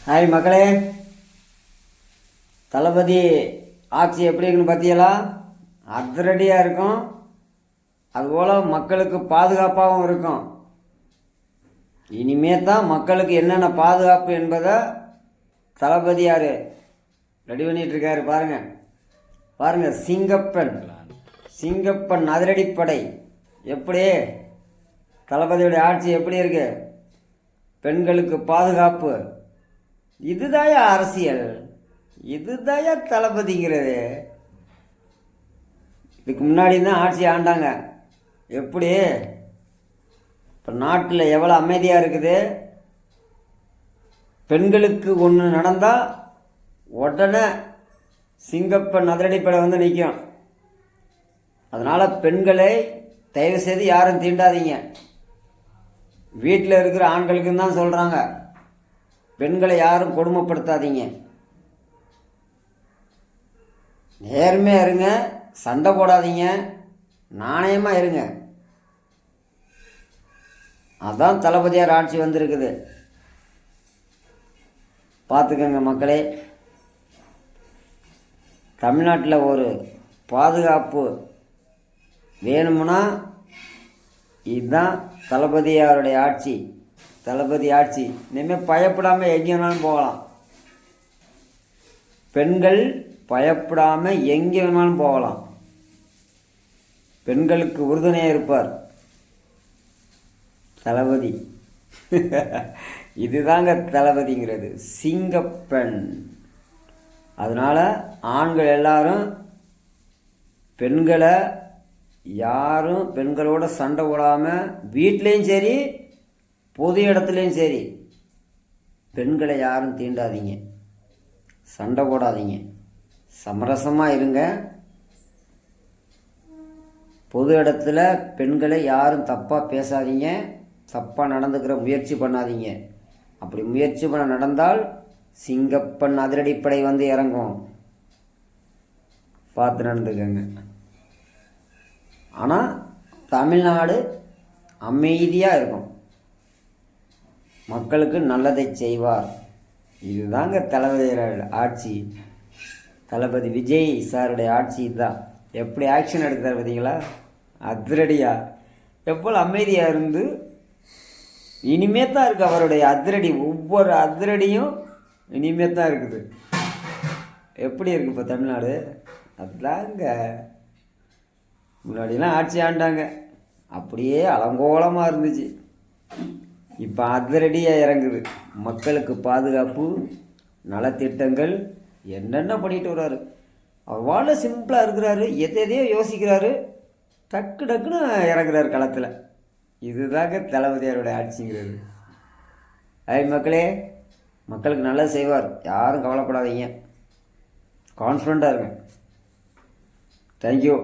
Hi மக்களே, தளபதி ஆட்சி எப்படி இருக்குன்னு பார்த்தீங்களா? அதிரடியாக இருக்கும். அதுபோல் மக்களுக்கு பாதுகாப்பாகவும் இருக்கும். இனிமே தான் மக்களுக்கு என்னென்ன பாதுகாப்பு என்பதை தளபதி யார் ரெடி பண்ணிகிட்ருக்காரு பாருங்கள். பாருங்கள், சிங்கப்பன் அதிரடிப்படை எப்படி தளபதியுடைய ஆட்சி எப்படி இருக்கு? பெண்களுக்கு பாதுகாப்பு. இதுதாய அரசியல், இதுதாய தளபதிங்கிறது. இதுக்கு முன்னாடி தான் ஆட்சி ஆண்டாங்க. எப்படி இப்போ நாட்டில் எவ்வளோ அமைதியாக இருக்குது. பெண்களுக்கு ஒன்று நடந்தால் உடனே சிங்கப்பன் அதிரடிப்படை வந்து நிற்கும். அதனால் பெண்களை தயவுசெய்து யாரும் தீண்டாதீங்க. வீட்டில் இருக்கிற ஆண்களுக்குன்னு தான் சொல்கிறாங்க, பெண்களை யாரும் கொடுமைப்படுத்தாதீங்க. நேர்மையாக இருங்க, சண்டை போடாதீங்க, நாணயமாக இருங்க. அதான் தளபதியார் ஆட்சி வந்திருக்குது. பார்த்துக்கங்க மக்களே, தமிழ்நாட்டில் ஒரு பாதுகாப்பு வேணும்னா இதுதான் தளபதியாருடைய ஆட்சி. தளபதி ஆட்சி இனிமேல் பயப்படாமல் எங்கே வேணாலும் போகலாம். பெண்கள் பயப்படாமல் எங்கே வேணாலும் போகலாம். பெண்களுக்கு உறுதுணையாக இருப்பார் தளபதி. இதுதாங்க தளபதிங்கிறது, சிங்கப்பெண். அதனால் ஆண்கள் எல்லாரும் பெண்களை யாரும் பெண்களோட சண்டை போடாமல், வீட்லேயும் சரி பொது இடத்துலையும் சரி பெண்களை யாரும் தீண்டாதீங்க, சண்டை போடாதீங்க, சமரசமாக இருங்க. பொது இடத்துல பெண்களை யாரும் தப்பாக பேசாதீங்க, தப்பாக நடந்துக்கிற முயற்சி பண்ணாதீங்க. அப்படி முயற்சி பண்ண நடந்தால் சிங்கப்பன் அதிரடிப்படை வந்து இறங்கும். பார்த்து நடந்துக்கங்க. ஆனால் தமிழ்நாடு அமைதியாக இருக்கும், மக்களுக்கு நல்லதை செய்வார். இதுதாங்க தளபதியோட ஆட்சி. தளபதி விஜய் சாருடைய ஆட்சி தான். எப்படி ஆக்ஷன் எடுத்தார் பார்த்தீங்களா? அதிரடியா, எவ்வளோ அமைதியாக இருந்து இனிமே தான் இருக்குது அவருடைய அதிரடி. ஒவ்வொரு அதிரடியும் இனிமே தான் இருக்குது. எப்படி இருக்குது இப்போ தமிழ்நாடு? அதுதாங்க. முன்னாடிலாம் ஆட்சி ஆண்டாங்க, அப்படியே அலங்கோலமாக இருந்துச்சு. இப்போ அதிரடியாக இறங்குது. மக்களுக்கு பாதுகாப்பு, நலத்திட்டங்கள் என்னென்ன பண்ணிட்டு வர்றாரு. அவர் வாழ சிம்பிளாக இருக்கிறாரு, எதையோ யோசிக்கிறாரு, டக்கு டக்குன்னு இறங்குறாரு களத்தில். இதுதாங்க தளபதியாருடைய ஆட்சிங்கிறது. மக்களே, மக்களுக்கு நல்லது செய்வார், யாரும் கவலைப்படாதீங்க, கான்ஃபிடண்ட்டாக இருங்க. தேங்க்யூ.